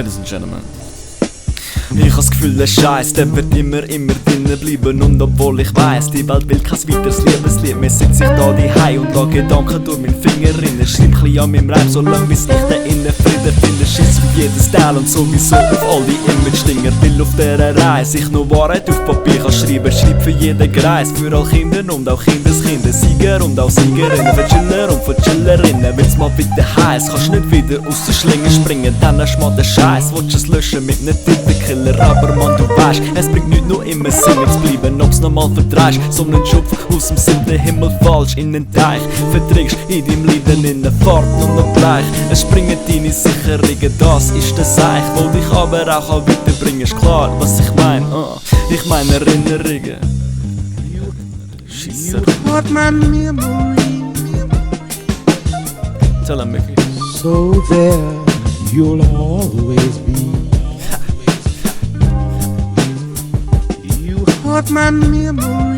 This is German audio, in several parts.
Ladies and Gentlemen. Ich has Gfühl de Scheiss, der wird immer dinne bleiben. Und obwohl ich weiss, die Welt will kein weiteres Liäbeslied mehr, sitz ich da dihei und la Gedanke durch meinen Finger rinne. Schreib chli an meinem Reim, solang bis ich da innen Friede finde. Schiss für jedes Teil und sowieso auf all die Imagedinger. Will auf dere Reis ich noch Wahrheit auf Papier kann schriben. Schreib für jeden Greis, für all Kinder und auch Kindeskinder. Sieger und auch Siegerinnen, für Chiller und für Chillerinnen. Wenn's mal bitte heiß, kannst nicht wieder aus der Schlinge springen. Dann hast mal den Scheiß, willst es löschen mit nem Titelkiller. Aber man, du weißt, es bringt nicht nur immer singen zu bleiben. Ob's nochmal verdreist, Sonen Schupf aus dem 7. Himmel falsch in den Teich. Verdringst in deinem Leben in der Fahrt und noch gleich. Es springen deine Sicherungen, das ist der Seich, wo dich aber auch weiterbringen. Ist klar, was ich mein? Ich meine Erinnerige. Scheisse. Tell him, Mickey. So there you'll always be. Haunt my memory.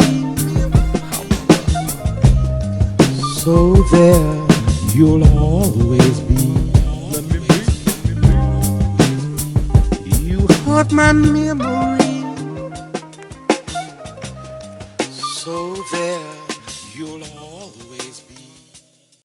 So there you'll always be. You haunt my memory. So there you'll always be.